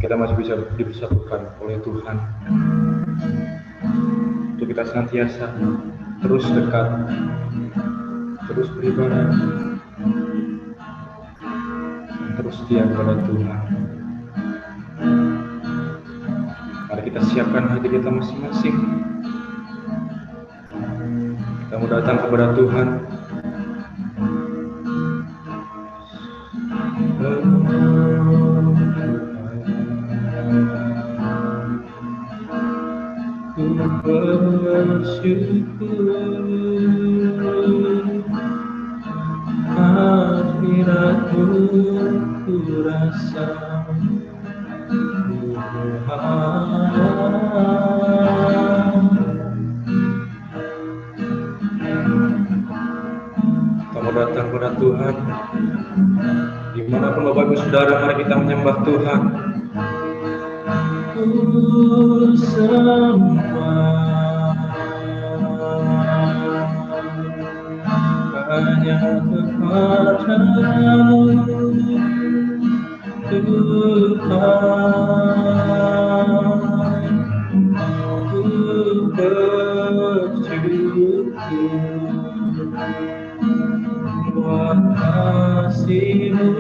kita masih bisa dipersatukan oleh Tuhan untuk kita senantiasa terus dekat, terus beribadah, terus setia kepada Tuhan. Mari kita siapkan hati kita masing-masing. Kita mau datang kepada Tuhan. Ku bersyukur hadiratmu ku rasa kita mau datang kepada Tuhan. Dimanapun Bapak Ibu Saudara, mari kita menyembah Tuhan. Semua hanya kepadamu Tuhan, ku bersyukur buat kasih-Mu.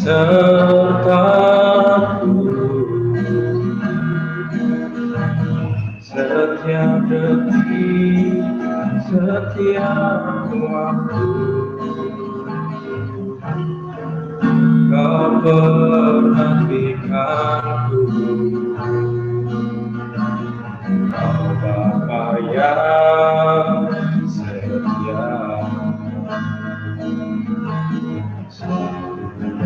Sertaku setiap detik, setiap waktu, Kau perhatikanku. Kau Bapa yang setia,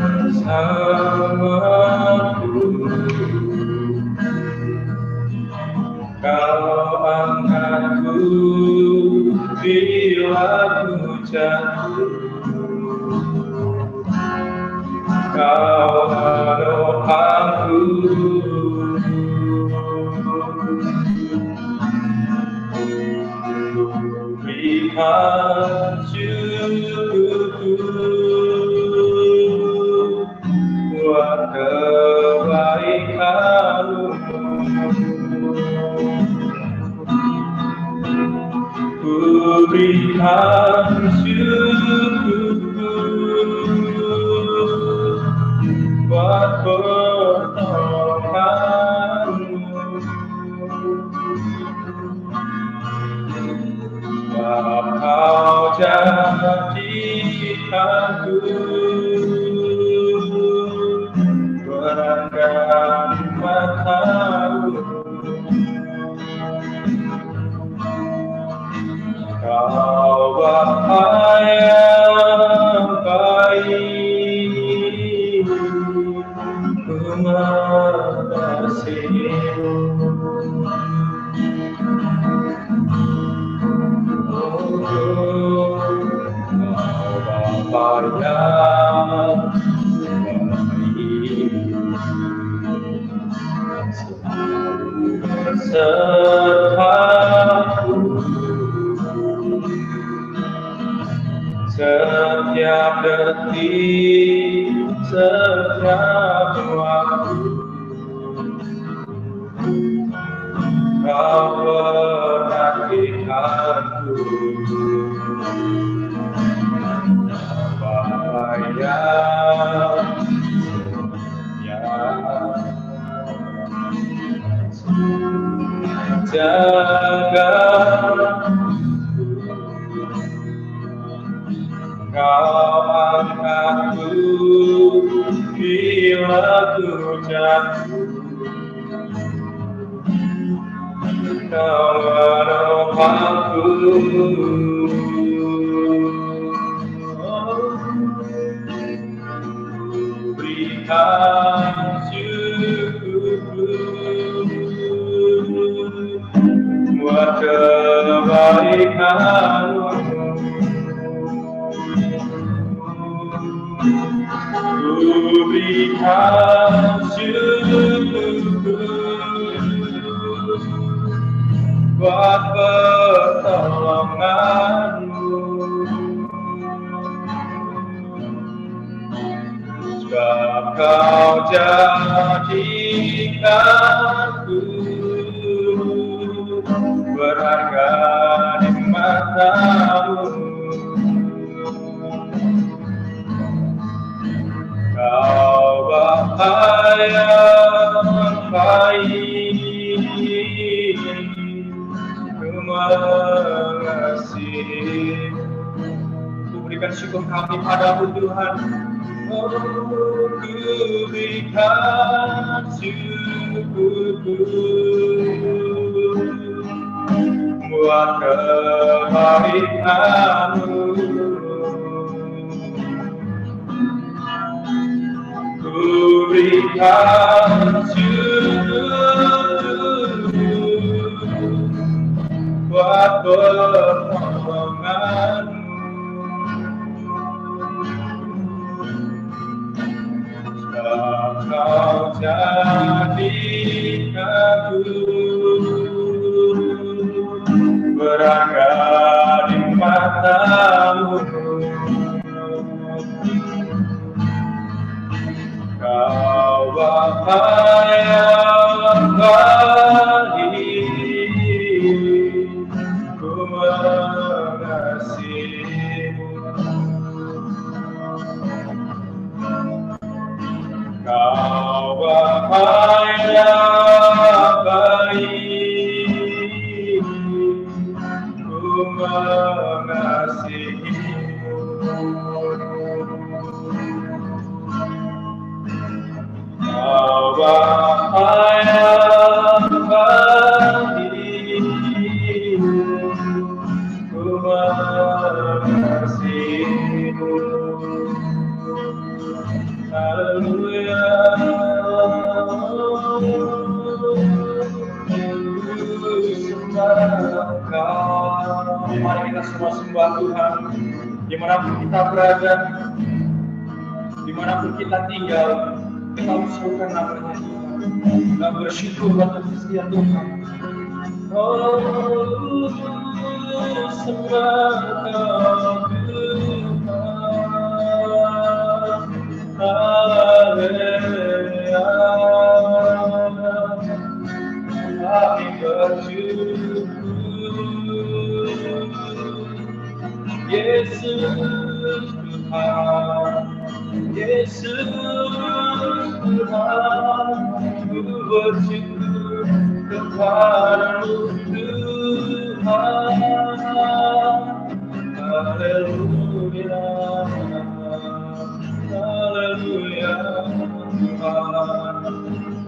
bersamaku. Kau angkatku bila ku jatuh, Kau menopangku. Berikan syukur buat kebaikan-Mu. Berikan syukur buat pertolongan-Mu. Kau jadikanku berangkat mata-Mu. Kau Bapa yang baik, ku mengasihi-Mu. Bapa yang baik, selalu besertaku setiap detik, setiap waktu. Kau perhatikanku. Jaga Kau angkatku bila ku jatuh, Kau menopangku, berikan syukur buat kebaikan-Mu. Ku berikan syukur buat pertolongan-Mu, sebab Kau jadikanku berharga di mata-Mu. Kau Bapa yang baik, Ku mengasihi. Ku berikan syukur kami padamu Tuhan. Oh, ku berikan syukur buat kebaikan-Mu. Ku berikan syukur buat pertolongan-Mu, sebab Kau jadikanku berharga di mata-Mu. Kau Bapa yang baik, Ku mengasihi-Mu. Kau Bapa yang baik, Ku mengasihi-Mu. Kau Bapa yang baik, Ku mengasihi-Mu. Haleluya. Mari kita semua sembah Tuhan, dimanapun kita berada, dimanapun kita tinggal. Kita usulkan namanya Tuhan, kita bersyukur atas kesetiaan Tuhan. Oh, sembah Kau Tuhan. Haleluya. Kami bersyukur, Yesus Tuhan, Yesus Tuhan, ku bersyukur kepadamu Tuhan. Haleluya, haleluya Tuhan,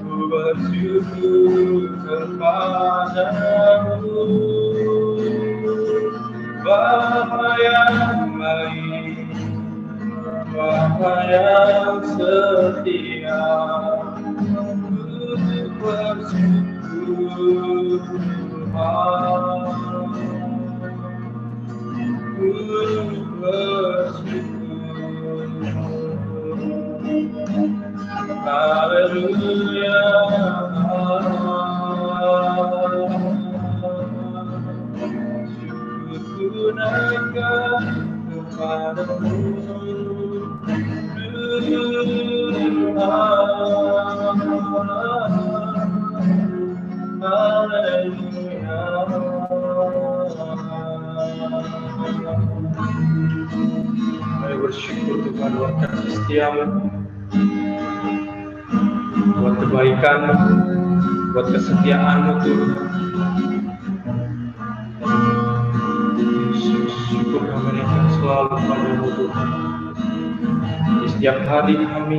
ku bersyukur kepadamu. Bapa yang baik, Bapa yang setia, ku bersyukur Tuhan, ku bersyukur. Haleluya. Tunaikan kepadamu Tuhan. Haleluya. Mari bersyukur Tuhan buat kasih setia-Mu, buat kebaikan-Mu, buat kesetiaan-Mu Tuhan. Syukur kami naikkan selalu padamu Tuhan. Di setiap hari kami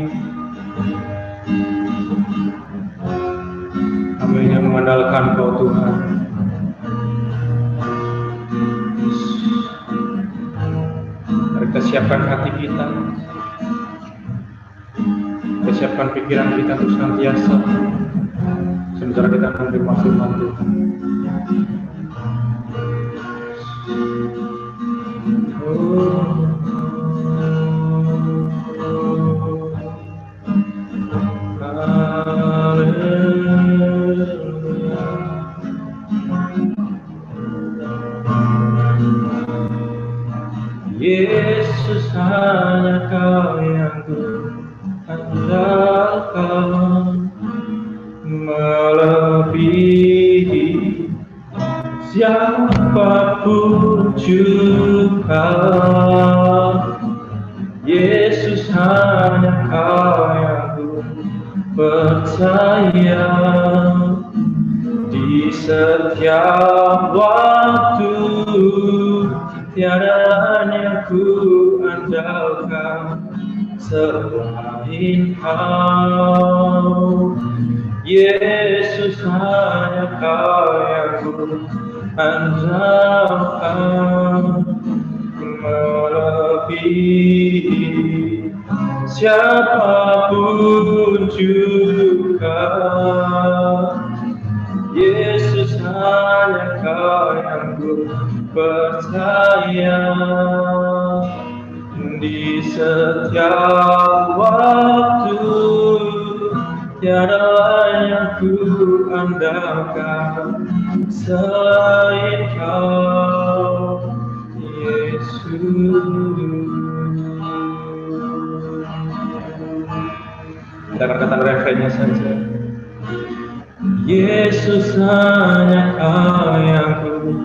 hanya mengandalkan Kau Tuhan. persiapkan hati kita, persiapkan pikiran kita untuk senantiasa sementara kita menerima firman Tuhan. Yesus, hanya Kau yang ku andalkan, melebihi siapapun juga. Yesus, hanya Kau yang ku percaya, di setiap waktu tiada yang ku andalkan selain Kau. Yesus, hanya Kau yang ku andalkan, melebihi siapapun juga. Yesus, hanya Kau yang ku percaya, di setiap waktu tiada yang ku andalkan selain Kau, Yesus. Kita katakan refrennya saja. Yesus, hanya Kau yang ku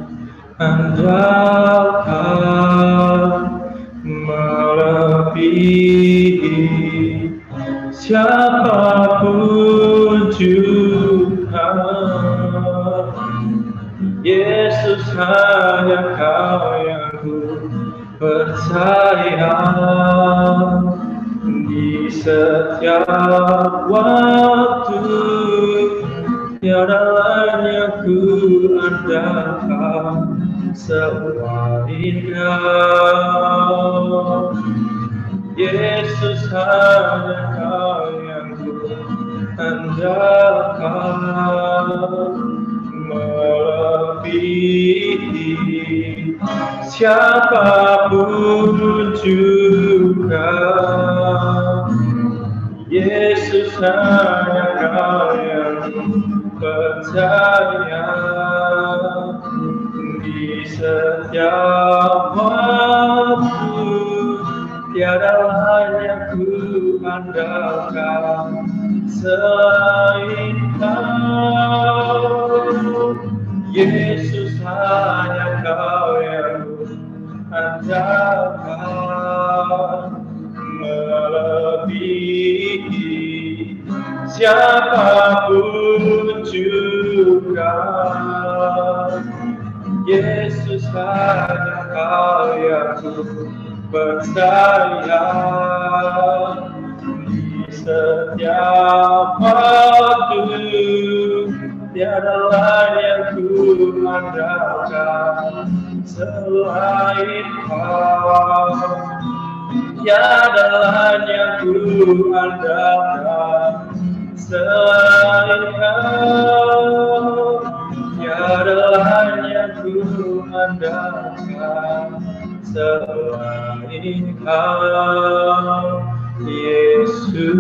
andalkan, melebihi siapapun juga. Yesus, hanya Kau yang ku percaya, di setiap waktu tiada yang ku andalkan selain Kau. Yesus, hanya Kau yang ku andalkan, melebihi siapapun juga. Yesus, hanya Kau yang ku percaya, di setiap waktu tiada yang ku andalkan selain Kau. Yesus, hanya Kau yang ku andalkan, melebihi siapapun juga. Yesus, hanya Kau yang ku percaya, di setiap waktu tiada yang ku andalkan selain Kau. Tiada yang ku andalkan selain Kau. Tiada yang ku andalkan selain Kau, Yesus.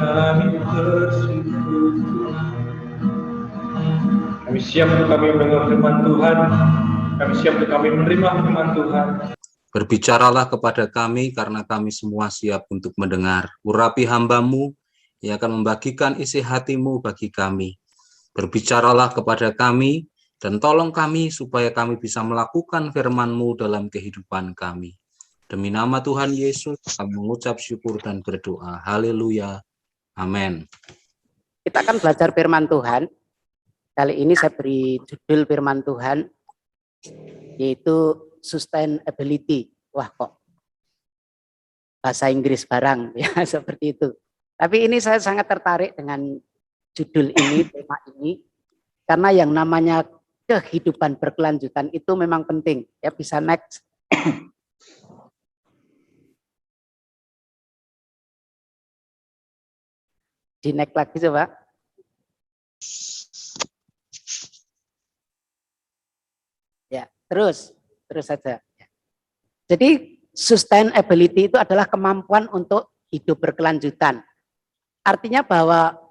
Kami bersyukur, kami siap untuk kami mendengar firman Tuhan, kami siap untuk kami menerima firman Tuhan. Berbicaralah kepada kami, karena kami semua siap untuk mendengar. Urapi hamba-Mu yang akan membagikan isi hati-Mu bagi kami. Berbicaralah kepada kami, dan tolong kami supaya kami bisa melakukan firman-Mu dalam kehidupan kami. Demi nama Tuhan Yesus, kami mengucap syukur dan berdoa. Haleluya. Amin. Kita akan belajar firman Tuhan. Kali ini saya beri judul firman Tuhan, yaitu sustainability. Wah, kok bahasa Inggris barang ya, seperti itu. Tapi ini saya sangat tertarik dengan judul ini, tema ini, Karena yang namanya kehidupan berkelanjutan itu memang penting. Ya, bisa next. Di next lagi coba. Ya, terus saja. Jadi sustainability itu adalah kemampuan untuk hidup berkelanjutan. Artinya bahwa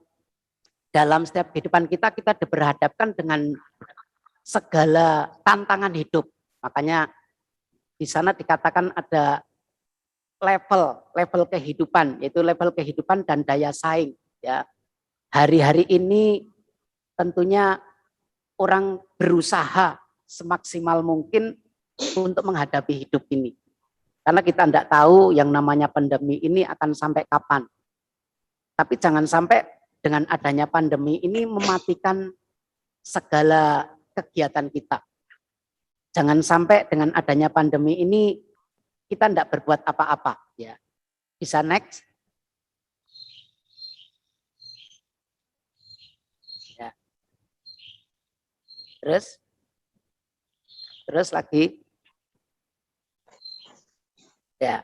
dalam setiap kehidupan kita berhadapkan dengan segala tantangan hidup. Makanya di sana dikatakan ada level kehidupan, yaitu level kehidupan dan daya saing. Ya, hari-hari ini tentunya orang berusaha semaksimal mungkin untuk menghadapi hidup ini. Karena kita tidak tahu yang namanya pandemi ini akan sampai kapan. Tapi jangan sampai dengan adanya pandemi ini mematikan segala kegiatan kita. Jangan sampai dengan adanya pandemi ini kita tidak berbuat apa-apa. Ya. Bisa next. Ya. Terus lagi. Ya.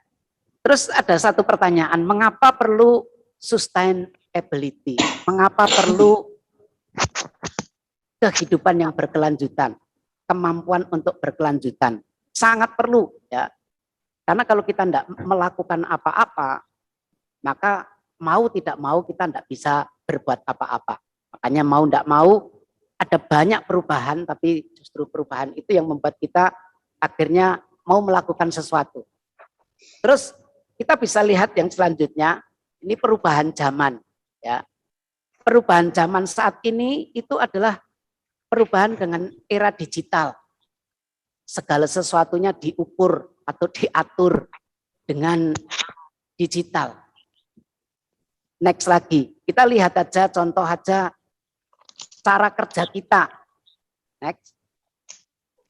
Terus ada satu pertanyaan, mengapa perlu sustainability? Mengapa perlu kehidupan yang berkelanjutan? Kemampuan untuk berkelanjutan. Sangat perlu, ya. Karena kalau kita tidak melakukan apa-apa, maka mau tidak mau kita tidak bisa berbuat apa-apa. Makanya mau tidak mau ada banyak perubahan, tapi justru perubahan itu yang membuat kita akhirnya mau melakukan sesuatu. Terus kita bisa lihat yang selanjutnya, ini perubahan zaman. Ya. Perubahan zaman saat ini itu adalah perubahan dengan era digital. Segala sesuatunya diukur atau diatur dengan digital. Next lagi, kita lihat aja contoh aja cara kerja kita. Next.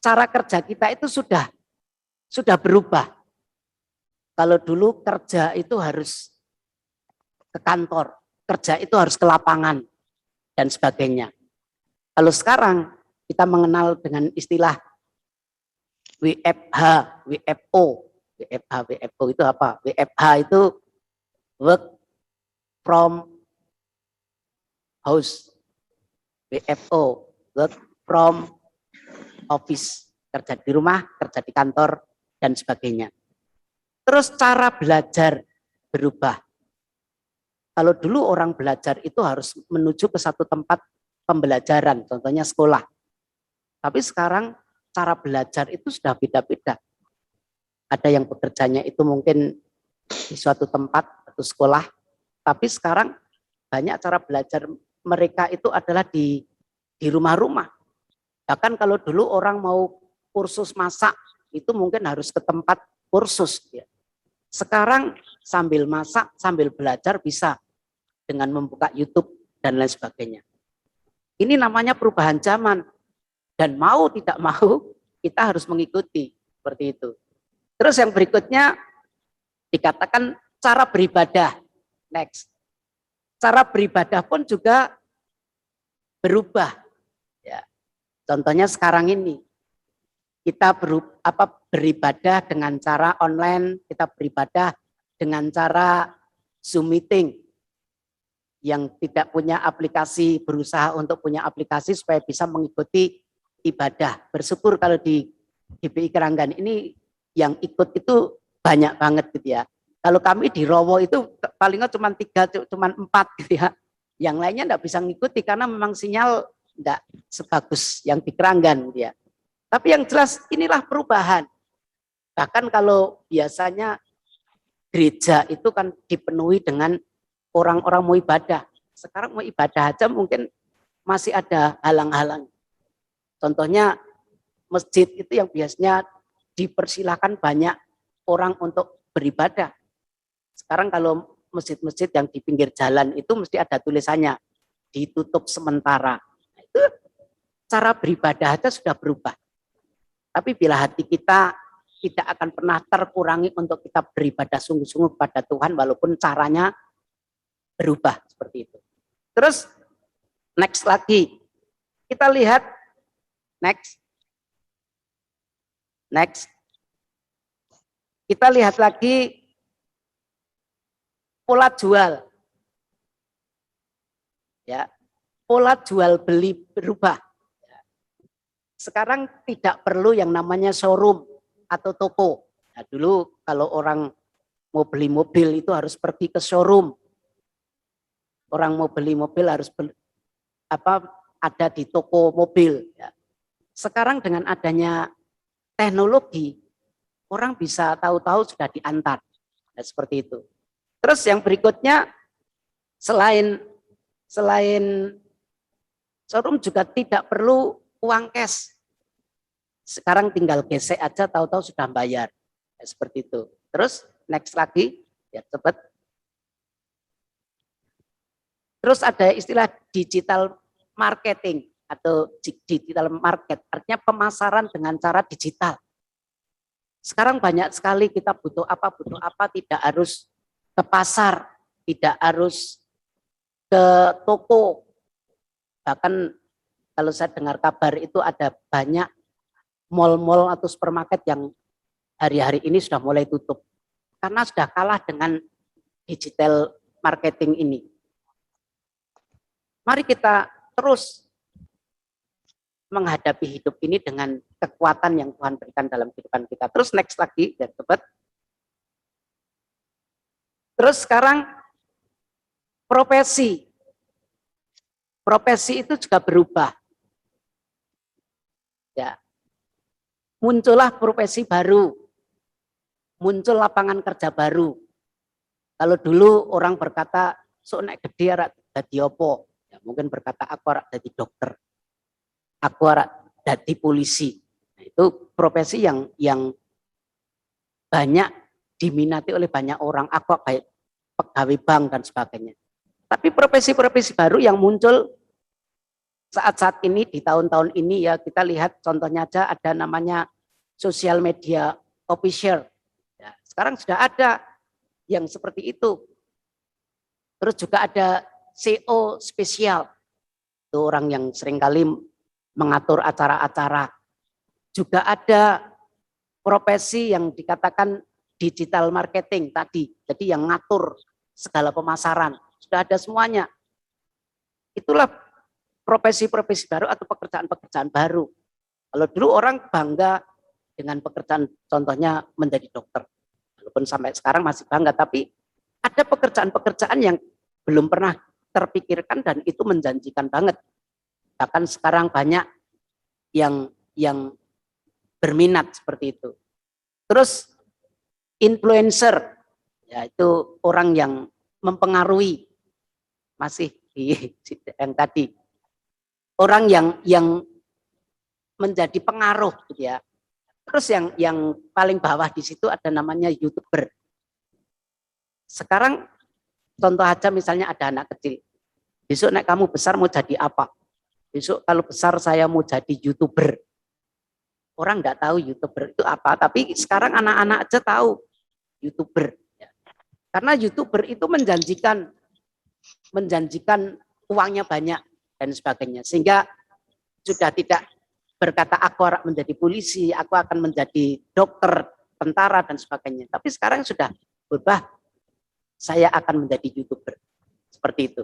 Cara kerja kita itu sudah berubah. Kalau dulu kerja itu harus ke kantor, kerja itu harus ke lapangan, dan sebagainya. Kalau sekarang kita mengenal dengan istilah WFH, WFO. WFH itu apa? WFH itu work from house. WFO, work from office. Kerja di rumah, kerja di kantor, dan sebagainya. Terus cara belajar berubah. Kalau dulu orang belajar itu harus menuju ke satu tempat pembelajaran, contohnya sekolah. Tapi sekarang cara belajar itu sudah beda-beda. Ada yang bekerjanya itu mungkin di suatu tempat atau sekolah, tapi sekarang banyak cara belajar mereka itu adalah di rumah-rumah. Bahkan kalau dulu orang mau kursus masak, itu mungkin harus ke tempat kursus. Ya. Sekarang sambil masak, sambil belajar bisa dengan membuka YouTube dan lain sebagainya. Ini namanya perubahan zaman. Dan mau tidak mau, kita harus mengikuti. Seperti itu. Terus yang berikutnya, dikatakan cara beribadah. Next. Cara beribadah pun juga berubah. Ya. Contohnya sekarang ini. Kita beribadah dengan cara online, kita beribadah dengan cara Zoom meeting. Yang tidak punya aplikasi, berusaha untuk punya aplikasi supaya bisa mengikuti ibadah. Bersyukur kalau di GPI Keranggan ini yang ikut itu banyak banget gitu ya. Kalau kami di Rowo itu palingnya cuma 3, cuma 4 gitu ya. Yang lainnya enggak bisa ngikuti karena memang sinyal enggak sebagus yang di Keranggan gitu ya. Tapi yang jelas inilah perubahan. Bahkan kalau biasanya gereja itu kan dipenuhi dengan orang-orang mau ibadah. Sekarang mau ibadah aja mungkin masih ada halang-halang. Contohnya masjid itu yang biasanya dipersilahkan banyak orang untuk beribadah. Sekarang kalau masjid-masjid yang di pinggir jalan itu mesti ada tulisannya ditutup sementara. Itu cara beribadah aja sudah berubah. Tapi bila hati kita tidak akan pernah terkurangi untuk kita beribadah sungguh-sungguh kepada Tuhan walaupun caranya berubah seperti itu. Terus next lagi, kita lihat next. Next. Kita lihat lagi pola jual. Ya. Pola jual beli berubah. Sekarang tidak perlu yang namanya showroom atau toko. Nah, dulu kalau orang mau beli mobil itu harus pergi ke showroom. Orang mau beli mobil harus ada di toko mobil. Ya. Sekarang dengan adanya teknologi, orang bisa tahu-tahu sudah diantar. Nah, seperti itu. Terus yang berikutnya, selain showroom juga tidak perlu uang cash. Sekarang tinggal gesek aja, tahu-tahu sudah bayar. Nah, seperti itu. Terus next lagi, ya cepat. Terus ada istilah digital marketing atau digital market, artinya pemasaran dengan cara digital. Sekarang banyak sekali kita butuh apa, tidak harus ke pasar, tidak harus ke toko. Bahkan kalau saya dengar kabar itu ada banyak mal-mal atau supermarket yang hari-hari ini sudah mulai tutup. Karena sudah kalah dengan digital marketing ini. Mari kita terus menghadapi hidup ini dengan kekuatan yang Tuhan berikan dalam kehidupan kita. Terus next lagi, ya cepat. Terus sekarang profesi. Profesi itu juga berubah. Ya. Muncullah profesi baru. Muncul lapangan kerja baru. Kalau dulu orang berkata, sok nek gede arek dadi opo? Ya, mungkin berkata aku arek dadi dokter. Aku dadi polisi. Nah, itu profesi yang banyak diminati oleh banyak orang. Aku kayak pegawai bank dan sebagainya. Tapi profesi-profesi baru yang muncul saat-saat ini di tahun-tahun ini ya kita lihat contohnya aja ada namanya social media officer. Ya, sekarang sudah ada yang seperti itu. Terus juga ada CEO spesial. Itu orang yang seringkali mengatur acara-acara. Juga ada profesi yang dikatakan digital marketing tadi. Jadi yang ngatur segala pemasaran. Sudah ada semuanya. Itulah profesi-profesi baru atau pekerjaan-pekerjaan baru. Kalau dulu orang bangga dengan pekerjaan contohnya menjadi dokter. Walaupun sampai sekarang masih bangga. Tapi ada pekerjaan-pekerjaan yang belum pernah terpikirkan dan itu menjanjikan banget. Bahkan sekarang banyak yang berminat seperti itu. Terus influencer, yaitu orang yang mempengaruhi, masih di yang tadi, orang yang menjadi pengaruh, gitu ya. Terus yang paling bawah di situ ada namanya YouTuber. Sekarang contoh aja misalnya ada anak kecil, besok nek kamu besar mau jadi apa? Besok kalau besar saya mau jadi YouTuber. Orang nggak tahu YouTuber itu apa, tapi sekarang anak-anak aja tahu YouTuber. Karena YouTuber itu menjanjikan uangnya banyak dan sebagainya. Sehingga sudah tidak berkata aku akan menjadi polisi, aku akan menjadi dokter, tentara dan sebagainya. Tapi sekarang sudah berubah, saya akan menjadi YouTuber. Seperti itu.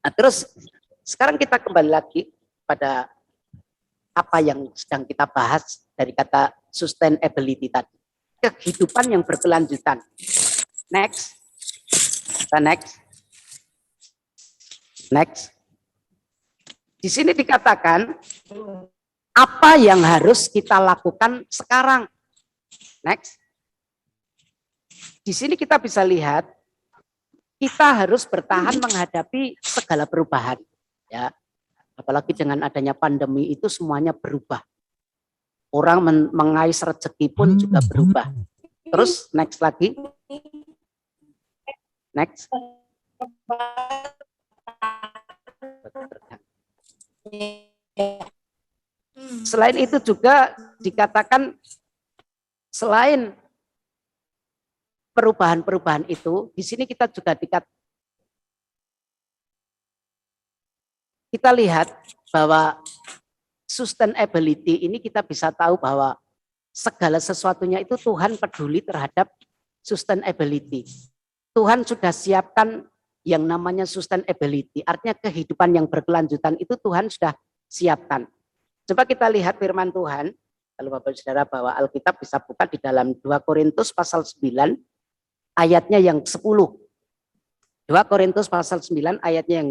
Nah, terus sekarang kita kembali lagi pada apa yang sedang kita bahas dari kata sustainability tadi. Kehidupan yang berkelanjutan. Next. Next. Di sini dikatakan apa yang harus kita lakukan sekarang. Next. Di sini kita bisa lihat kita harus bertahan menghadapi segala perubahan. Ya, apalagi dengan adanya pandemi itu semuanya berubah. Orang mengais rezeki pun juga berubah. Terus next lagi. Next. Selain itu juga dikatakan selain perubahan-perubahan itu, di sini kita juga kita lihat bahwa sustainability ini kita bisa tahu bahwa segala sesuatunya itu Tuhan peduli terhadap sustainability. Tuhan sudah siapkan yang namanya sustainability, artinya kehidupan yang berkelanjutan itu Tuhan sudah siapkan. Coba kita lihat firman Tuhan, kalau Bapak Saudara bawa Alkitab bisa buka di dalam 2 Korintus pasal 9 ayatnya yang 10. 2 Korintus pasal 9 ayatnya yang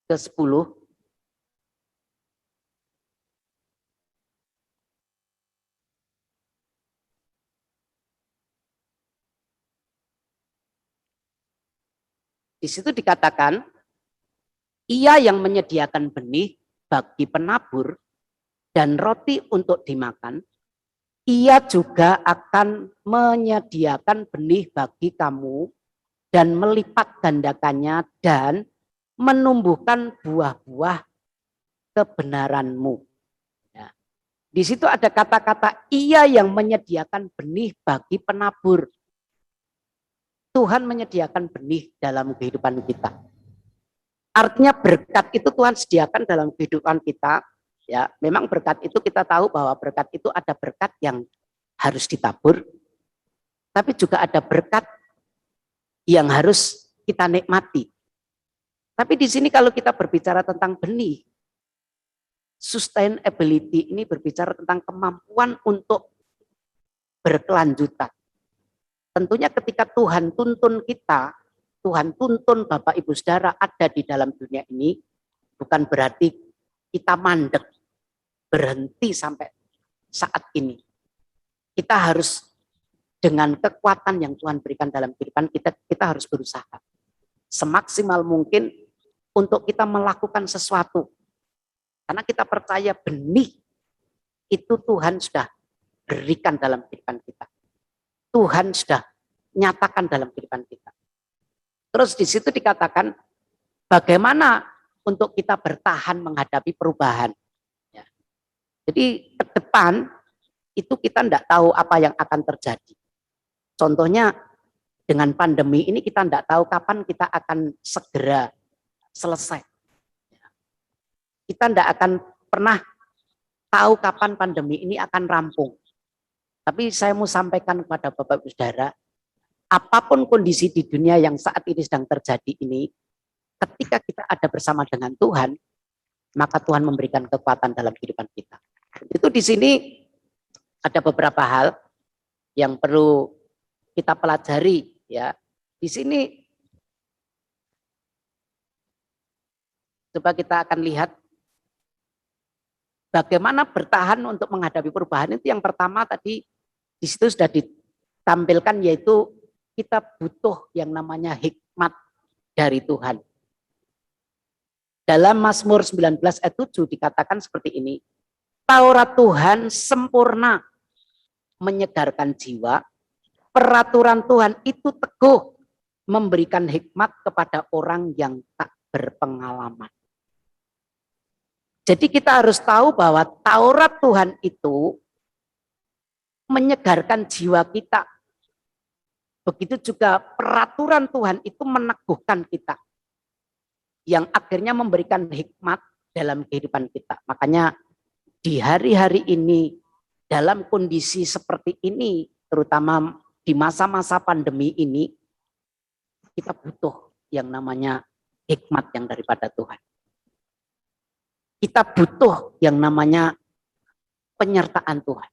ke-10. Di situ dikatakan, ia yang menyediakan benih bagi penabur dan roti untuk dimakan, ia juga akan menyediakan benih bagi kamu dan melipat gandakannya dan menumbuhkan buah-buah kebenaranmu. Ya. Di situ ada kata-kata ia yang menyediakan benih bagi penabur. Tuhan menyediakan benih dalam kehidupan kita. Artinya berkat itu Tuhan sediakan dalam kehidupan kita. Ya, memang berkat itu kita tahu bahwa berkat itu ada berkat yang harus ditabur, tapi juga ada berkat yang harus kita nikmati. Tapi di sini kalau kita berbicara tentang benih, sustainability ini berbicara tentang kemampuan untuk berkelanjutan. Tentunya ketika Tuhan tuntun kita, Tuhan tuntun Bapak Ibu Saudara ada di dalam dunia ini, bukan berarti kita mandek, berhenti sampai saat ini. Kita harus dengan kekuatan yang Tuhan berikan dalam kehidupan kita, kita harus berusaha semaksimal mungkin untuk kita melakukan sesuatu. Karena kita percaya benih itu Tuhan sudah berikan dalam kehidupan kita. Tuhan sudah nyatakan dalam kehidupan kita. Terus di situ dikatakan bagaimana untuk kita bertahan menghadapi perubahan. Ya. Jadi ke depan itu kita tidak tahu apa yang akan terjadi. Contohnya dengan pandemi ini kita tidak tahu kapan kita akan segera selesai. Kita tidak akan pernah tahu kapan pandemi ini akan rampung. Tapi saya mau sampaikan kepada Bapak Ibu Saudara, apapun kondisi di dunia yang saat ini sedang terjadi ini, ketika kita ada bersama dengan Tuhan, maka Tuhan memberikan kekuatan dalam kehidupan kita. Itu di sini ada beberapa hal yang perlu kita pelajari, ya. Di sini coba kita akan lihat bagaimana bertahan untuk menghadapi perubahan. Itu yang pertama tadi di situ sudah ditampilkan, yaitu kita butuh yang namanya hikmat dari Tuhan. Dalam Mazmur 19 ayat 7 dikatakan seperti ini, Taurat Tuhan sempurna menyegarkan jiwa, peraturan Tuhan itu teguh memberikan hikmat kepada orang yang tak berpengalaman. Jadi kita harus tahu bahwa Taurat Tuhan itu menyegarkan jiwa kita. Begitu juga peraturan Tuhan itu meneguhkan kita. Yang akhirnya memberikan hikmat dalam kehidupan kita. Makanya di hari-hari ini, dalam kondisi seperti ini, terutama di masa-masa pandemi ini, kita butuh yang namanya hikmat yang daripada Tuhan. Kita butuh yang namanya penyertaan Tuhan.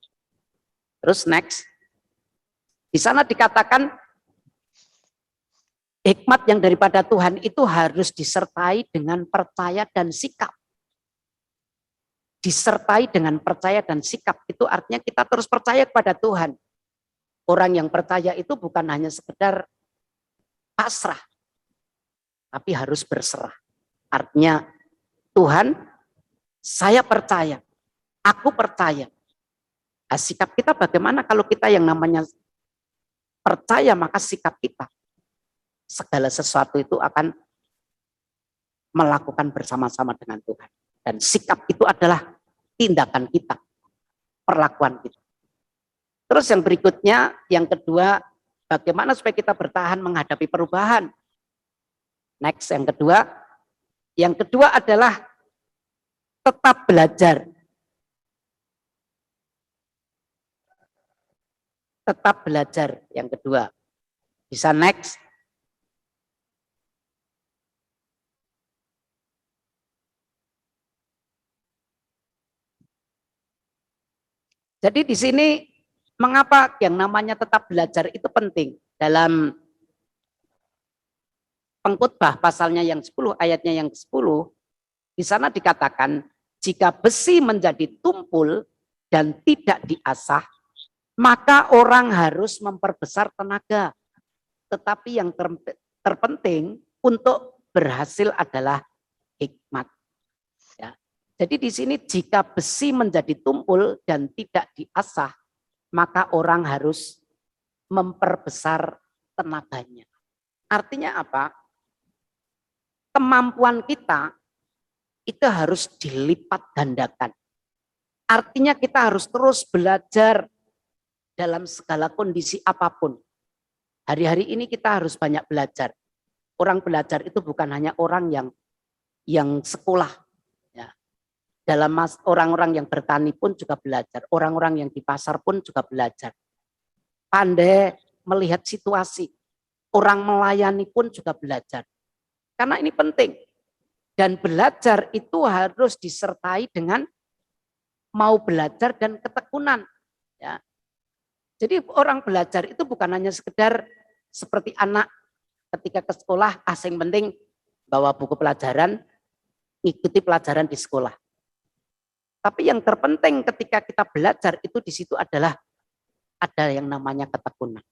Terus next, di sana dikatakan hikmat yang daripada Tuhan itu harus disertai dengan percaya dan sikap. Disertai dengan percaya dan sikap itu artinya kita terus percaya kepada Tuhan. Orang yang percaya itu bukan hanya sekedar pasrah, tapi harus berserah. Artinya Tuhan, saya percaya, aku percaya. Nah, sikap kita bagaimana kalau kita yang namanya percaya, maka sikap kita segala sesuatu itu akan melakukan bersama-sama dengan Tuhan. Dan sikap itu adalah tindakan kita, perlakuan kita. Terus yang berikutnya, yang kedua, bagaimana supaya kita bertahan menghadapi perubahan. Next, yang kedua adalah tetap belajar. Tetap belajar yang kedua. Bisa next. Jadi di sini mengapa yang namanya tetap belajar itu penting? Dalam Pengkhotbah pasalnya yang 10, ayatnya yang 10, di sana dikatakan, jika besi menjadi tumpul dan tidak diasah, maka orang harus memperbesar tenaga. Tetapi yang terpenting untuk berhasil adalah hikmat. Ya. Jadi di sini jika besi menjadi tumpul dan tidak diasah, maka orang harus memperbesar tenaganya. Artinya apa? Kemampuan kita itu harus dilipat gandakan. Artinya kita harus terus belajar dalam segala kondisi apapun. Hari-hari ini kita harus banyak belajar. Orang belajar itu bukan hanya orang yang sekolah. Ya. Dalam orang-orang yang bertani pun juga belajar. Orang-orang yang di pasar pun juga belajar. Pandai melihat situasi. Orang melayani pun juga belajar. Karena ini penting. Dan belajar itu harus disertai dengan mau belajar dan ketekunan. Ya. Jadi orang belajar itu bukan hanya sekedar seperti anak ketika ke sekolah, asing penting bawa buku pelajaran, ikuti pelajaran di sekolah. Tapi yang terpenting ketika kita belajar itu di situ adalah ada yang namanya ketekunan.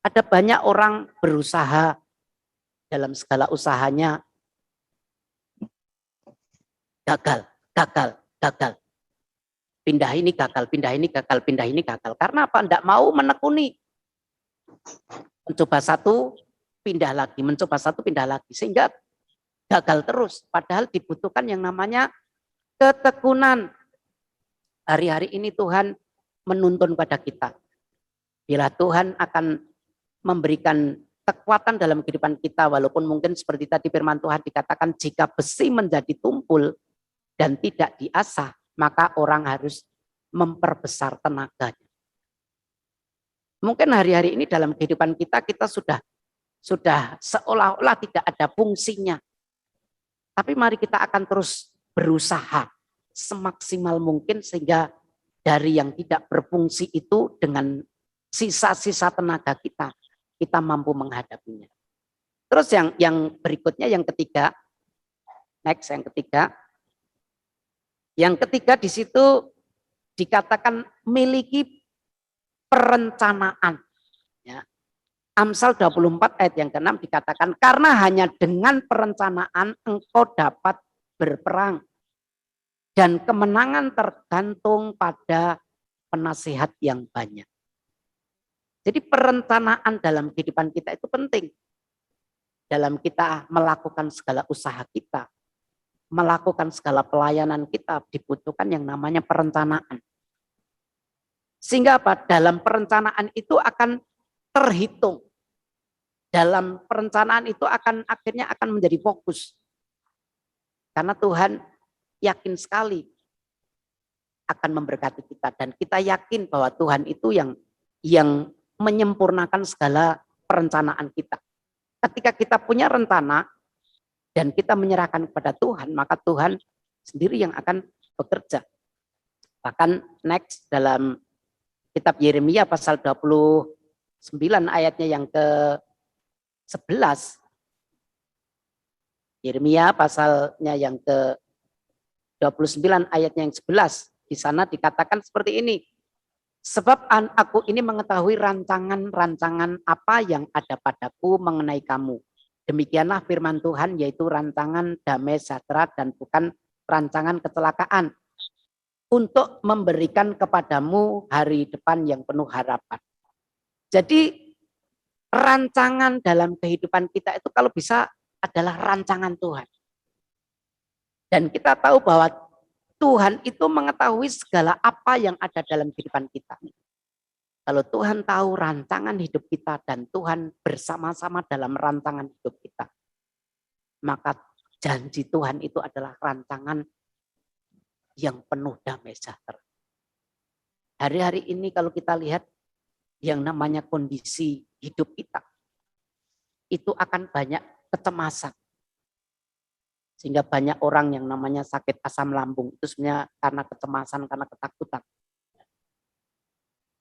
Ada banyak orang berusaha dalam segala usahanya gagal. Pindah ini gagal, pindah ini gagal, pindah ini gagal. Karena apa? Tidak mau menekuni. Mencoba satu, pindah lagi. Mencoba satu, pindah lagi. Sehingga gagal terus. Padahal dibutuhkan yang namanya ketekunan. Hari-hari ini Tuhan menuntun pada kita. Bila Tuhan akan memberikan kekuatan dalam kehidupan kita, walaupun mungkin seperti tadi firman Tuhan dikatakan, jika besi menjadi tumpul dan tidak diasah, maka orang harus memperbesar tenaganya. Mungkin hari-hari ini dalam kehidupan kita, kita sudah seolah-olah tidak ada fungsinya. Tapi mari kita akan terus berusaha semaksimal mungkin sehingga dari yang tidak berfungsi itu dengan sisa-sisa tenaga kita mampu menghadapinya. Terus yang berikutnya, yang ketiga, next, yang ketiga. Yang ketiga di situ dikatakan miliki perencanaan. Ya. Amsal 24 ayat yang ke-6 dikatakan, karena hanya dengan perencanaan engkau dapat berperang. Dan kemenangan tergantung pada penasihat yang banyak. Jadi perencanaan dalam kehidupan kita itu penting. Dalam kita melakukan segala usaha kita, melakukan segala pelayanan kita, dibutuhkan yang namanya perencanaan. Sehingga apa? Dalam perencanaan itu akan terhitung. Dalam perencanaan itu akhirnya akan menjadi fokus. Karena Tuhan yakin sekali akan memberkati kita. Dan kita yakin bahwa Tuhan itu yang menyempurnakan segala perencanaan kita. Ketika kita punya rencana dan kita menyerahkan kepada Tuhan, maka Tuhan sendiri yang akan bekerja. Bahkan next dalam kitab Yeremia pasal 29 ayatnya yang ke-11. Yeremia pasalnya yang ke-29 ayatnya yang 11. Di sana dikatakan seperti ini. Sebab aku ini mengetahui rancangan-rancangan apa yang ada padaku mengenai kamu. Demikianlah firman Tuhan, yaitu rancangan damai sejahtera dan bukan rancangan kecelakaan. Untuk memberikan kepadamu hari depan yang penuh harapan. Jadi rancangan dalam kehidupan kita itu kalau bisa adalah rancangan Tuhan. Dan kita tahu bahwa Tuhan itu mengetahui segala apa yang ada dalam kehidupan kita. Kalau Tuhan tahu rancangan hidup kita dan Tuhan bersama-sama dalam rancangan hidup kita, maka janji Tuhan itu adalah rancangan yang penuh damai sejahtera. Hari-hari ini kalau kita lihat yang namanya kondisi hidup kita, itu akan banyak kecemasan. Sehingga banyak orang yang namanya sakit asam lambung itu sebenarnya karena kecemasan, karena ketakutan.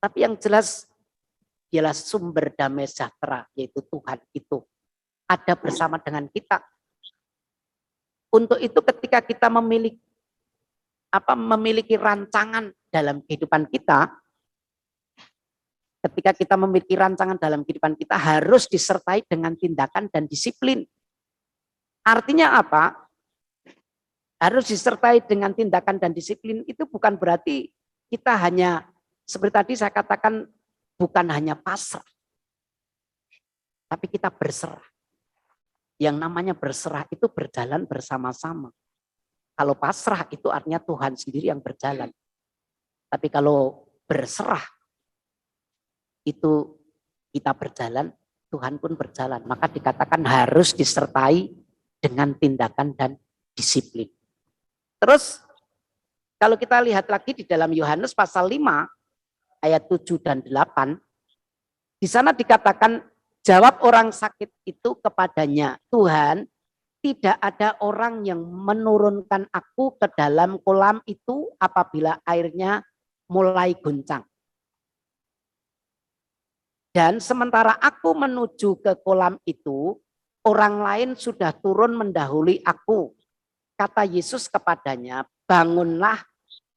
Tapi yang jelas ialah sumber damai sejahtera, yaitu Tuhan itu ada bersama dengan kita. Untuk itu ketika kita memiliki rancangan dalam kehidupan kita, ketika kita memiliki rancangan dalam kehidupan kita harus disertai dengan tindakan dan disiplin. Artinya apa? Harus disertai dengan tindakan dan disiplin itu bukan berarti kita hanya, seperti tadi saya katakan, bukan hanya pasrah. Tapi kita berserah. Yang namanya berserah itu berjalan bersama-sama. Kalau pasrah itu artinya Tuhan sendiri yang berjalan. Tapi kalau berserah itu kita berjalan, Tuhan pun berjalan. Maka dikatakan harus disertai dengan tindakan dan disiplin. Terus kalau kita lihat lagi di dalam Yohanes pasal 5 ayat 7 dan 8, di sana dikatakan jawab orang sakit itu kepadanya, Tuhan, tidak ada orang yang menurunkan aku ke dalam kolam itu apabila airnya mulai goncang. Dan sementara aku menuju ke kolam itu, orang lain sudah turun mendahului aku. Kata Yesus kepadanya, bangunlah,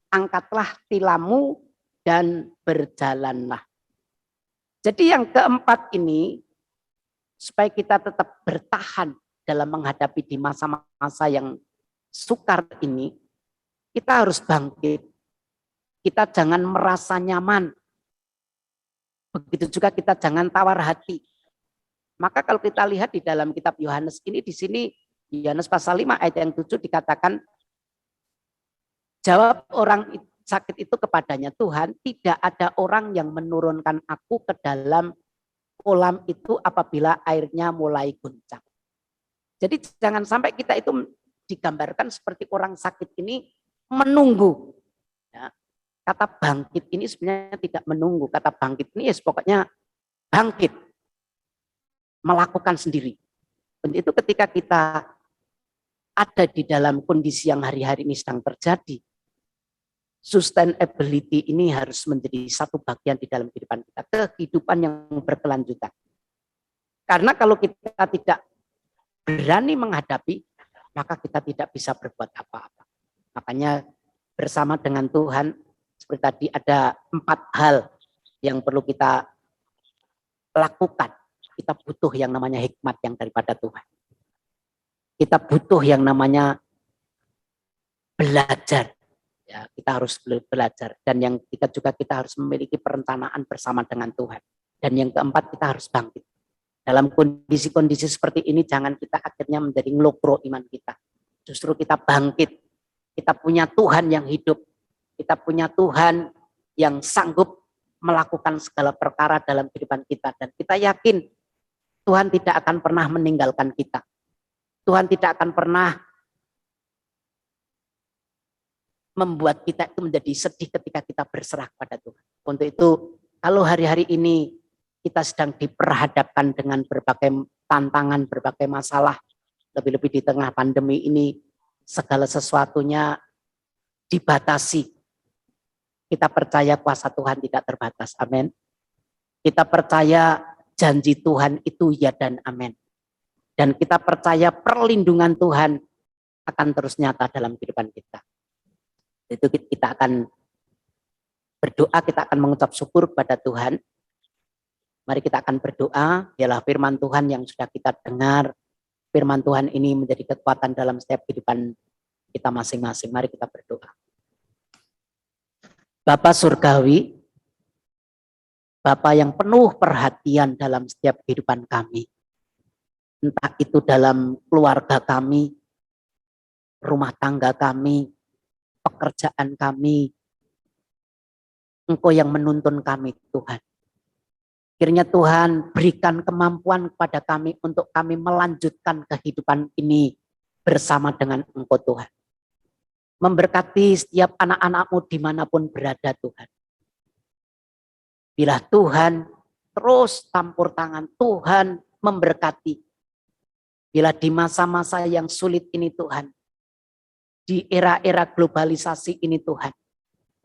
angkatlah tilammu, dan berjalanlah. Jadi yang keempat ini, supaya kita tetap bertahan dalam menghadapi di masa-masa yang sukar ini, kita harus bangkit. Kita jangan merasa nyaman. Begitu juga kita jangan tawar hati. Maka kalau kita lihat di dalam kitab Yohanes ini, di sini Yohanes pasal 5 ayat yang 7 dikatakan, jawab orang sakit itu kepadanya, Tuhan, tidak ada orang yang menurunkan aku ke dalam kolam itu apabila airnya mulai goncang. Jadi jangan sampai kita itu digambarkan seperti orang sakit ini menunggu. Ya. Kata bangkit ini sebenarnya tidak menunggu. Kata bangkit ini ya pokoknya bangkit. Melakukan sendiri. Dan itu ketika kita ada di dalam kondisi yang hari-hari ini sedang terjadi, sustainability ini harus menjadi satu bagian di dalam kehidupan kita. Kehidupan yang berkelanjutan. Karena kalau kita tidak berani menghadapi, maka kita tidak bisa berbuat apa-apa. Makanya bersama dengan Tuhan, seperti tadi ada 4 hal yang perlu kita lakukan. Kita butuh yang namanya hikmat yang daripada Tuhan. Kita butuh yang namanya belajar. Ya, kita harus belajar. Dan yang kita harus memiliki perencanaan bersama dengan Tuhan. Dan yang keempat, kita harus bangkit. Dalam kondisi-kondisi seperti ini, jangan kita akhirnya menjadi ngelokro iman kita. Justru kita bangkit. Kita punya Tuhan yang hidup. Kita punya Tuhan yang sanggup melakukan segala perkara dalam kehidupan kita. Dan kita yakin Tuhan tidak akan pernah meninggalkan kita. Tuhan tidak akan pernah membuat kita itu menjadi sedih ketika kita berserah kepada Tuhan. Untuk itu, kalau hari-hari ini kita sedang diperhadapkan dengan berbagai tantangan, berbagai masalah, lebih-lebih di tengah pandemi ini, segala sesuatunya dibatasi. Kita percaya kuasa Tuhan tidak terbatas, amin. Kita percaya janji Tuhan itu ya dan amin. Dan kita percaya perlindungan Tuhan akan terus nyata dalam kehidupan kita. Itu kita akan berdoa, kita akan mengucap syukur kepada Tuhan. Mari kita akan berdoa, biarlah firman Tuhan yang sudah kita dengar, firman Tuhan ini menjadi kekuatan dalam setiap kehidupan kita masing-masing. Mari kita berdoa. Bapa Surgawi, Bapa yang penuh perhatian dalam setiap kehidupan kami. Entah itu dalam keluarga kami, rumah tangga kami, pekerjaan kami. Engkau yang menuntun kami, Tuhan. Kiranya Tuhan berikan kemampuan kepada kami untuk kami melanjutkan kehidupan ini bersama dengan Engkau, Tuhan. memberkati setiap anak-anak-Mu dimanapun berada Tuhan. Bila Tuhan terus campur tangan, Tuhan memberkati. Bila di masa-masa yang sulit ini Tuhan, di era-era globalisasi ini Tuhan,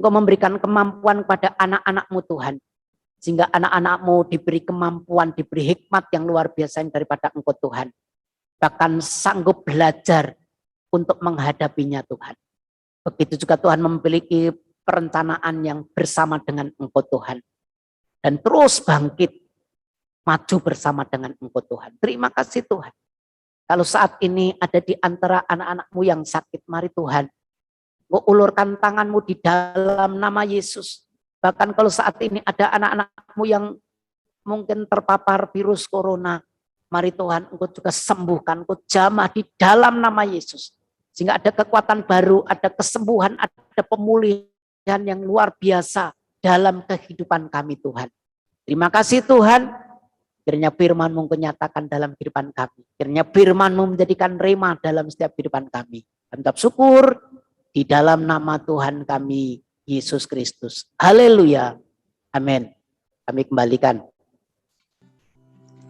Engkau memberikan kemampuan kepada anak-anak-Mu Tuhan, sehingga anak-anak-Mu diberi kemampuan, diberi hikmat yang luar biasa daripada Engkau Tuhan. Bahkan sanggup belajar untuk menghadapinya Tuhan. Begitu juga Tuhan memiliki perencanaan yang bersama dengan Engkau Tuhan. Dan terus bangkit, maju bersama dengan Engkau Tuhan. Terima kasih Tuhan. Kalau saat ini ada di antara anak-anak-Mu yang sakit, mari Tuhan, Engkau ulurkan tangan-Mu di dalam nama Yesus. Bahkan kalau saat ini ada anak-anak-Mu yang mungkin terpapar virus corona, mari Tuhan Engkau juga sembuhkan, Engkau jamah di dalam nama Yesus. Sehingga ada kekuatan baru, ada kesembuhan, ada pemulihan yang luar biasa dalam kehidupan kami Tuhan. Terima kasih Tuhan, kiranya firman-Mu Engkau nyatakan dalam kehidupan kami. Kiranya firman-Mu menjadikan rema dalam setiap kehidupan kami. Kami ucap syukur di dalam nama Tuhan kami, Yesus Kristus. Haleluya. Amin. Kami kembalikan.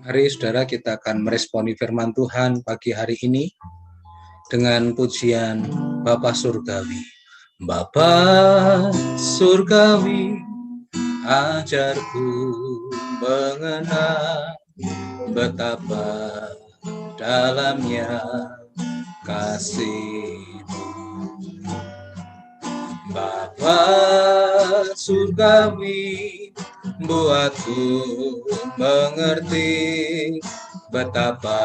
Mari saudara kita akan meresponi firman Tuhan pagi hari ini dengan pujian Bapa Surgawi. Bapa Surgawi, ajarku mengenal betapa dalamnya kasih-Mu. Bapa Surgawi, buatku mengerti betapa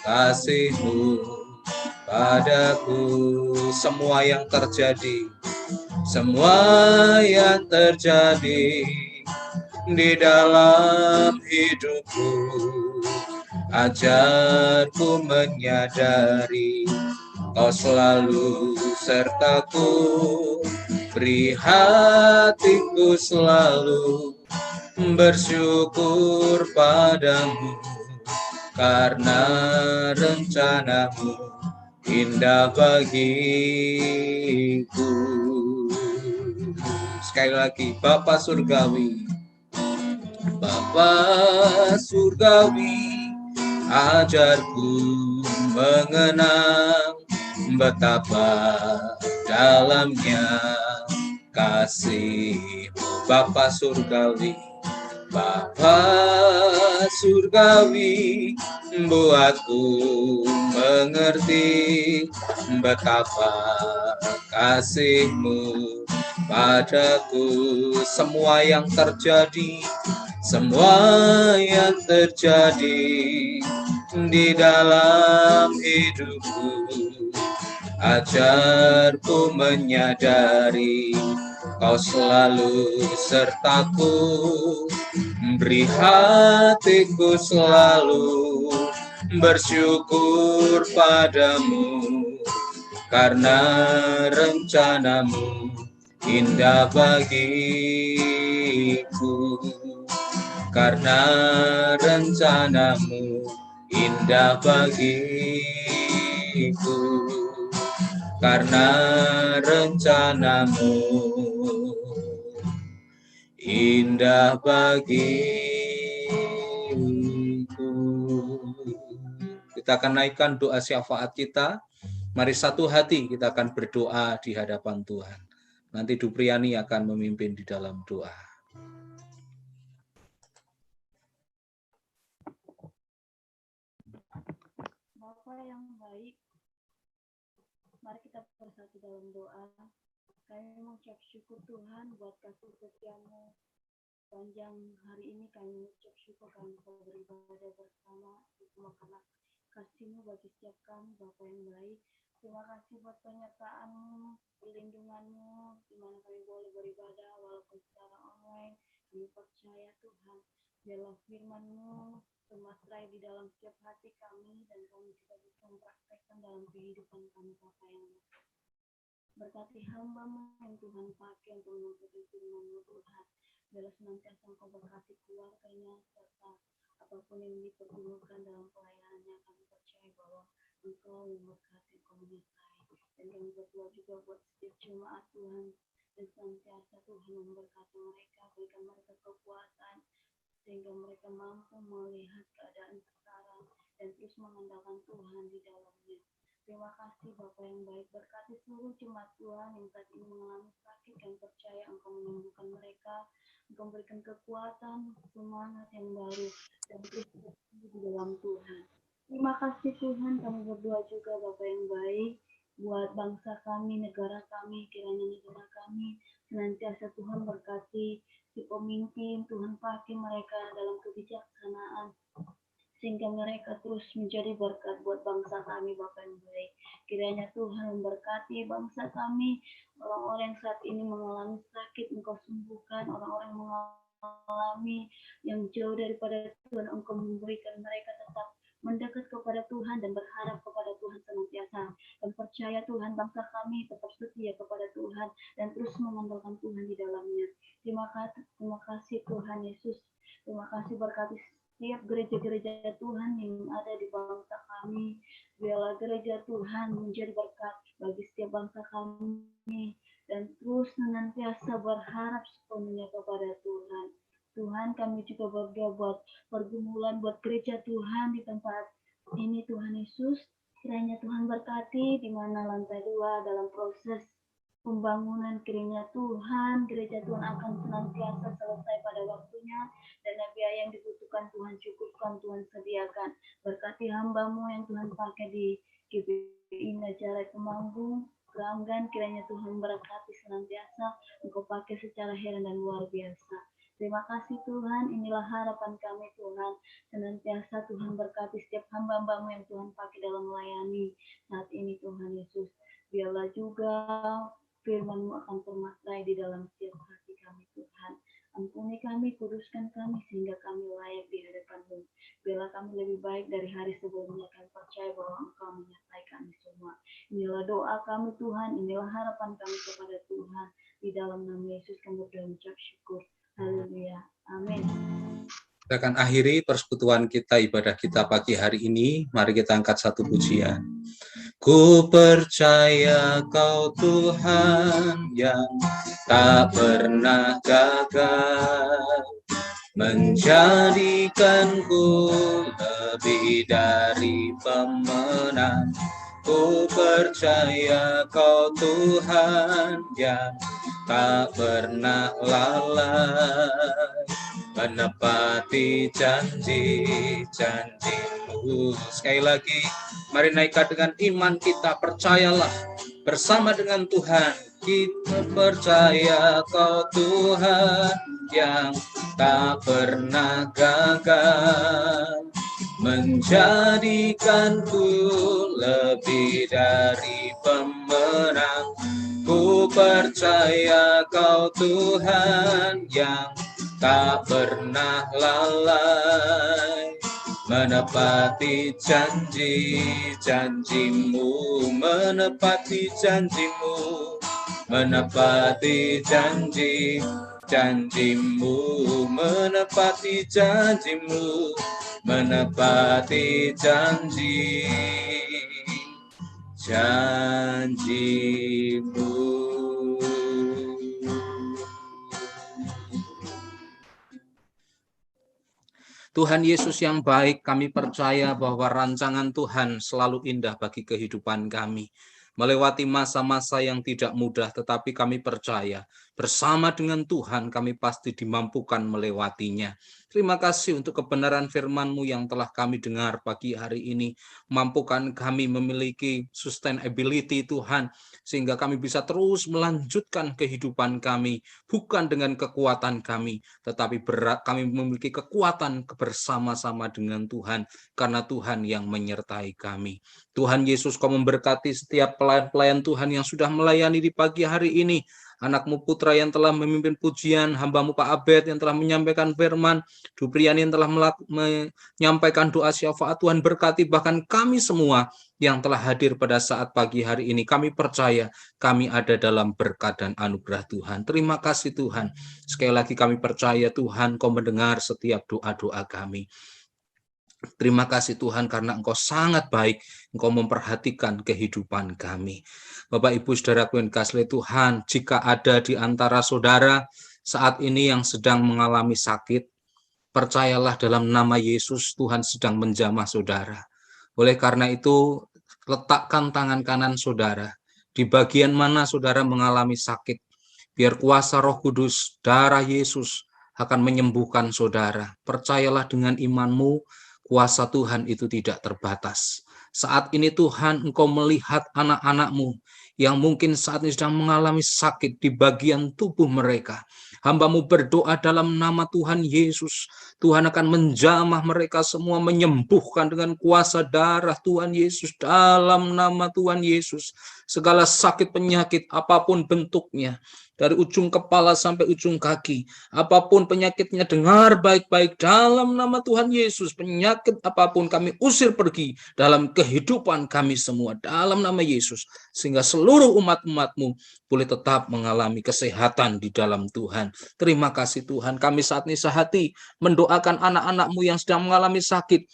kasih-Mu padaku. Semua yang terjadi di dalam hidupku, ajarku menyadari Kau selalu sertaku, beri hatiku selalu bersyukur padamu, karena rencana-Mu indah bagiku. Sekali lagi, Bapa Surgawi, Bapa Surgawi, ajarku mengenang betapa dalamnya kasih-Mu. Bapa Surgawi, Bapa Surgawi, buatku mengerti betapa kasih-Mu padaku. Semua yang terjadi di dalam hidupku, ajarku menyadari Kau selalu sertaku, beri hatiku selalu bersyukur padamu, karena rencana-Mu indah bagiku, karena rencana-Mu indah bagiku, karena rencana-Mu indah bagiku. Kita akan naikkan doa syafaat kita. Mari satu hati kita akan berdoa di hadapan Tuhan. Nanti Dupriani akan memimpin di dalam doa. Bapa yang baik, mari kita bersatu dalam doa. Kami mengucap syukur Tuhan buat kasih setia-Mu. Panjang hari ini kami mengucap syukur kami bisa beribadah bersama. Semua karena kasih-Mu bagi setiap kami, Bapa yang baik. Terima kasih buat penyertaan-Mu, perlindungan-Mu, di mana kami boleh beribadah walaupun secara online. Kami percaya Tuhan, biarlah firman-Mu termasrai di dalam setiap hati kami, dan kami juga bisa mempraktekkan dalam kehidupan kami, Bapa yang baik. Berkati hamba-Mu yang Tuhan pakai untuk menyampaikan firman-Mu Tuhan. Biarlah senantiasa Engkau berkati keluarganya, serta apapun yang diperlukan dalam pelayanannya. Kami percaya bahwa Engkau memberkati, Engkau menyertai. Dan kami berdoa juga buat setiap jemaat Tuhan, dan senantiasa Tuhan memberkati mereka, berikan mereka kekuatan, sehingga mereka mampu melihat keadaan sekarang dan terus mengandalkan Tuhan di dalamnya. Terima kasih Bapa yang baik, berkati seluruh jemaat Tuhan yang saat ini mengalami sakit, yang percaya Engkau menyembuhkan mereka, Engkau memberikan kekuatan, semangat yang baru, dan terus bertumbuh di dalam Tuhan. Terima kasih Tuhan, kami berdoa juga Bapa yang baik, buat bangsa kami, negara kami, kiranya negara kami senantiasa Tuhan berkati si pemimpin, Tuhan pakai mereka dalam kebijaksanaan, sehingga mereka terus menjadi berkat buat bangsa kami, Bapa yang baik. Kiranya Tuhan memberkati bangsa kami, orang-orang yang saat ini mengalami sakit, Engkau sembuhkan, orang-orang yang mengalami yang jauh daripada Tuhan, Engkau memberikan mereka tetap mendekat kepada Tuhan dan berharap kepada Tuhan senantiasa. Dan percaya Tuhan, bangsa kami tetap setia kepada Tuhan dan terus mengandalkan Tuhan di dalamnya. Terima kasih Tuhan Yesus. Terima kasih berkati setiap gereja-gereja Tuhan yang ada di bangsa kami. Biarlah gereja Tuhan menjadi berkat bagi setiap bangsa kami. Dan terus senantiasa berharap sepenuhnya kepada Tuhan. Tuhan, kami juga berdoa buat pergumulan, buat gereja Tuhan di tempat ini Tuhan Yesus. Kiranya Tuhan berkati di mana lantai 2 dalam proses pembangunan, kiranya Tuhan, gereja Tuhan akan senantiasa selesai pada waktunya, dan biaya yang dibutuhkan Tuhan cukupkan, Tuhan sediakan. Berkati hamba-Mu yang Tuhan pakai di GPI Nazaret Temanggung, Keranggan, kiranya Tuhan berkati senantiasa, Engkau pakai secara heran dan luar biasa. Terima kasih Tuhan, inilah harapan kami Tuhan, senantiasa Tuhan berkati setiap hamba-hamba-Mu yang Tuhan pakai dalam melayani saat ini Tuhan Yesus. Biarlah juga firman-Mu akan termaterai di dalam setiap hati kami Tuhan. Ampuni kami, kuduskan kami, sehingga kami layak di hadapan-Mu. Biarlah kami lebih baik dari hari sebelumnya, kami percaya bahwa Engkau menyertai kami semua. Inilah doa kami Tuhan, inilah harapan kami kepada Tuhan. Di dalam nama Yesus kami berdoa mengucap syukur. Haleluya. Amin. Kita akan akhiri persekutuan kita, ibadah kita pagi hari ini. Mari kita angkat satu pujian. Ku percaya Kau Tuhan yang tak pernah gagal, menjadikanku lebih dari pemenang. Ku percaya Kau Tuhan yang tak pernah lalai, menepati janji-janji-Mu. Sekali lagi, mari naikkan dengan iman kita, percayalah bersama dengan Tuhan. Kita percaya Kau Tuhan yang tak pernah gagal, menjadikanku lebih dari pemenang. Ku percaya Kau Tuhan yang tak pernah lalai, menepati janji-janji-Mu, menepati janji-Mu, menepati janji-janji-Mu, menepati janji-Mu, menepati janji-janji-Mu. Tuhan Yesus yang baik, kami percaya bahwa rancangan Tuhan selalu indah bagi kehidupan kami. Melewati masa-masa yang tidak mudah, tetapi kami percaya bersama dengan Tuhan kami pasti dimampukan melewatinya. Terima kasih untuk kebenaran firman-Mu yang telah kami dengar pagi hari ini. Mampukan kami memiliki sustainability Tuhan, sehingga kami bisa terus melanjutkan kehidupan kami, bukan dengan kekuatan kami, tetapi kami memiliki kekuatan bersama-sama dengan Tuhan, karena Tuhan yang menyertai kami. Tuhan Yesus, Kau memberkati setiap pelayan-pelayan Tuhan yang sudah melayani di pagi hari ini. Anak-Mu Putra yang telah memimpin pujian, hamba-Mu Pak Abed yang telah menyampaikan firman, Dupriani yang telah menyampaikan doa syafaat. Tuhan berkati bahkan kami semua yang telah hadir pada saat pagi hari ini. Kami percaya kami ada dalam berkat dan anugerah Tuhan. Terima kasih Tuhan. Sekali lagi kami percaya Tuhan, Kau mendengar setiap doa-doa kami. Terima kasih Tuhan karena Engkau sangat baik, Engkau memperhatikan kehidupan kami. Bapak Ibu Saudaraku yang dikasihi Tuhan, jika ada di antara saudara saat ini yang sedang mengalami sakit, percayalah dalam nama Yesus Tuhan sedang menjamah saudara. Oleh karena itu, letakkan tangan kanan saudara di bagian mana saudara mengalami sakit. Biar kuasa Roh Kudus, darah Yesus akan menyembuhkan saudara. Percayalah dengan imanmu, kuasa Tuhan itu tidak terbatas. Saat ini Tuhan, Engkau melihat anak-anak-Mu yang mungkin saat ini sedang mengalami sakit di bagian tubuh mereka. Hamba-Mu berdoa dalam nama Tuhan Yesus. Tuhan akan menjamah mereka semua, menyembuhkan dengan kuasa darah Tuhan Yesus. Dalam nama Tuhan Yesus. Segala sakit penyakit apapun bentuknya, dari ujung kepala sampai ujung kaki, apapun penyakitnya, dengar baik-baik dalam nama Tuhan Yesus. Penyakit apapun kami usir pergi dalam kehidupan kami semua, dalam nama Yesus. Sehingga seluruh umat-umat-Mu boleh tetap mengalami kesehatan di dalam Tuhan. Terima kasih Tuhan, kami saat ini sehati mendoakan anak-anak-Mu yang sedang mengalami sakit.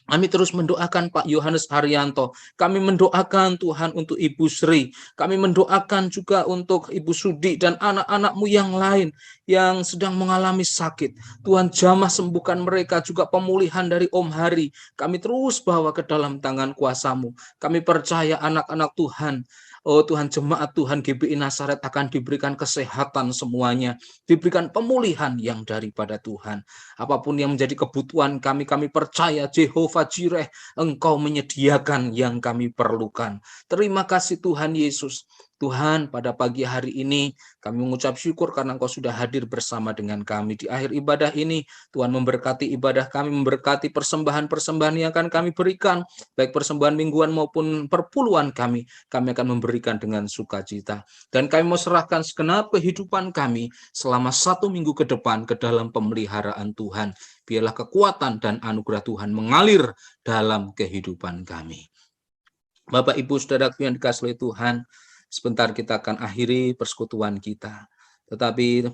Kami terus mendoakan Pak Yohanes Haryanto. Kami mendoakan Tuhan untuk Ibu Sri. Kami mendoakan juga untuk Ibu Sudi dan anak-anak-Mu yang lain yang sedang mengalami sakit. Tuhan jamah sembuhkan mereka, juga pemulihan dari Om Hari. Kami terus bawa ke dalam tangan kuasa-Mu. Kami percaya anak-anak Tuhan, oh Tuhan, jemaat Tuhan GBI Nazaret akan diberikan kesehatan semuanya, diberikan pemulihan yang daripada Tuhan. Apapun yang menjadi kebutuhan kami, kami percaya Jehovah Jireh, Engkau menyediakan yang kami perlukan. Terima kasih Tuhan Yesus. Tuhan, pada pagi hari ini kami mengucap syukur karena Engkau sudah hadir bersama dengan kami. Di akhir ibadah ini, Tuhan memberkati ibadah kami, memberkati persembahan-persembahan yang akan kami berikan, baik persembahan mingguan maupun perpuluhan kami akan memberikan dengan sukacita. Dan kami mau serahkan segenap kehidupan kami selama 1 minggu ke depan ke dalam pemeliharaan Tuhan. Biarlah kekuatan dan anugerah Tuhan mengalir dalam kehidupan kami. Bapak, Ibu, Saudaraku yang dikasihi Tuhan, sebentar kita akan akhiri persekutuan kita. Tetapi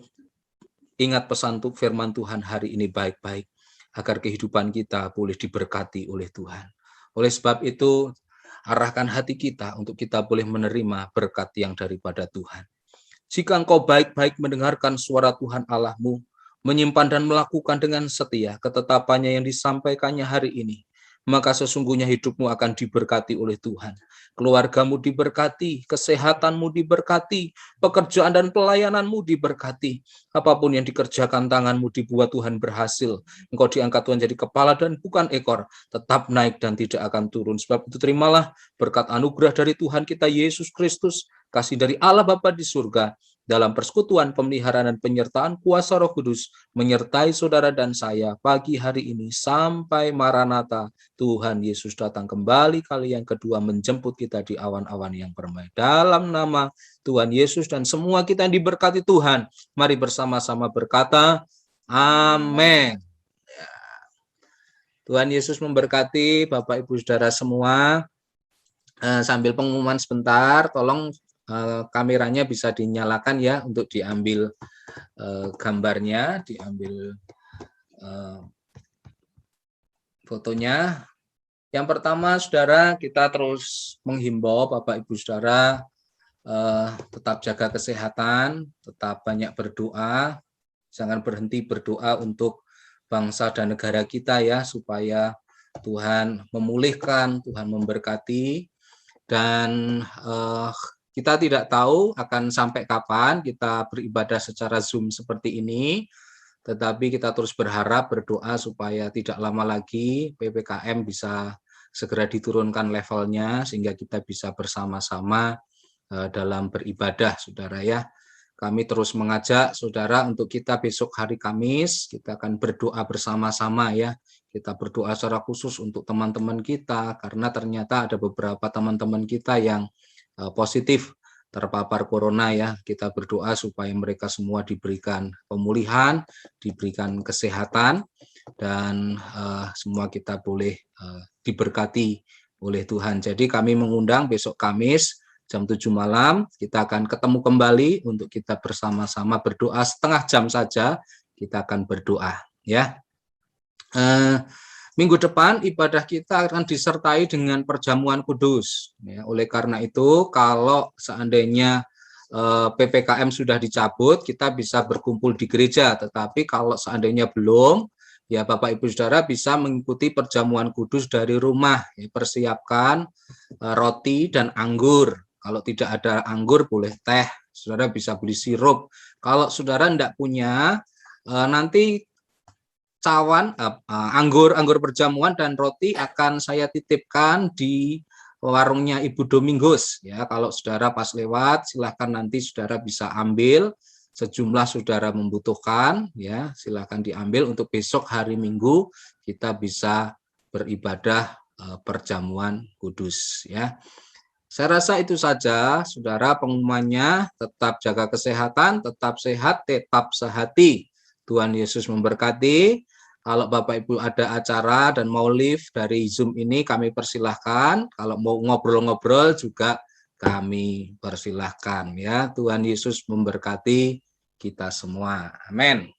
ingat pesan firman Tuhan hari ini baik-baik, agar kehidupan kita boleh diberkati oleh Tuhan. Oleh sebab itu, arahkan hati kita untuk kita boleh menerima berkat yang daripada Tuhan. Jika engkau baik-baik mendengarkan suara Tuhan Allahmu, menyimpan dan melakukan dengan setia ketetapannya yang disampaikannya hari ini, maka sesungguhnya hidupmu akan diberkati oleh Tuhan. Keluargamu diberkati, kesehatanmu diberkati, pekerjaan dan pelayananmu diberkati. Apapun yang dikerjakan tanganmu dibuat Tuhan berhasil. Engkau diangkat Tuhan jadi kepala dan bukan ekor, tetap naik dan tidak akan turun. Sebab itu terimalah berkat anugerah dari Tuhan kita Yesus Kristus, kasih dari Allah Bapa di surga, dalam persekutuan pemeliharaan dan penyertaan kuasa Roh Kudus menyertai saudara dan saya pagi hari ini sampai Maranatha, Tuhan Yesus datang kembali kali yang kedua menjemput kita di awan-awan yang permai. Dalam nama Tuhan Yesus dan semua kita yang diberkati Tuhan, mari bersama-sama berkata, amin. Tuhan Yesus memberkati Bapak Ibu Saudara semua. Sambil pengumuman sebentar, tolong kameranya bisa dinyalakan ya untuk diambil gambarnya, diambil fotonya. Yang pertama, saudara, kita terus menghimbau Bapak Ibu Saudara tetap jaga kesehatan, tetap banyak berdoa, jangan berhenti berdoa untuk bangsa dan negara kita ya, supaya Tuhan memulihkan, Tuhan memberkati, dan kita tidak tahu akan sampai kapan kita beribadah secara Zoom seperti ini, tetapi kita terus berharap, berdoa supaya tidak lama lagi PPKM bisa segera diturunkan levelnya, sehingga kita bisa bersama-sama dalam beribadah, saudara ya. Kami terus mengajak saudara untuk kita besok hari Kamis, kita akan berdoa bersama-sama ya. Kita berdoa secara khusus untuk teman-teman kita, karena ternyata ada beberapa teman-teman kita yang positif terpapar corona ya. Kita berdoa supaya mereka semua diberikan pemulihan, diberikan kesehatan, dan semua kita boleh diberkati oleh Tuhan. Jadi kami mengundang besok Kamis jam 7 malam, kita akan ketemu kembali untuk kita bersama-sama berdoa setengah jam saja, kita akan berdoa ya. Minggu depan ibadah kita akan disertai dengan perjamuan kudus. Ya, oleh karena itu, kalau seandainya PPKM sudah dicabut, kita bisa berkumpul di gereja. Tetapi kalau seandainya belum, ya Bapak Ibu Saudara bisa mengikuti perjamuan kudus dari rumah. Ya, persiapkan roti dan anggur. Kalau tidak ada anggur, boleh teh. Saudara bisa beli sirup. Kalau saudara tidak punya, nanti cawan anggur perjamuan dan roti akan saya titipkan di warungnya Ibu Domingos ya. Kalau saudara pas lewat silahkan nanti saudara bisa ambil, sejumlah saudara membutuhkan ya, silahkan diambil untuk besok hari Minggu kita bisa beribadah perjamuan kudus ya. Saya rasa itu saja saudara pengumumannya. Tetap jaga kesehatan, tetap sehat, tetap sehati. Tuhan Yesus memberkati. Kalau Bapak Ibu ada acara dan mau live dari Zoom ini kami persilahkan. Kalau mau ngobrol-ngobrol juga kami persilahkan ya. Tuhan Yesus memberkati kita semua. Amin.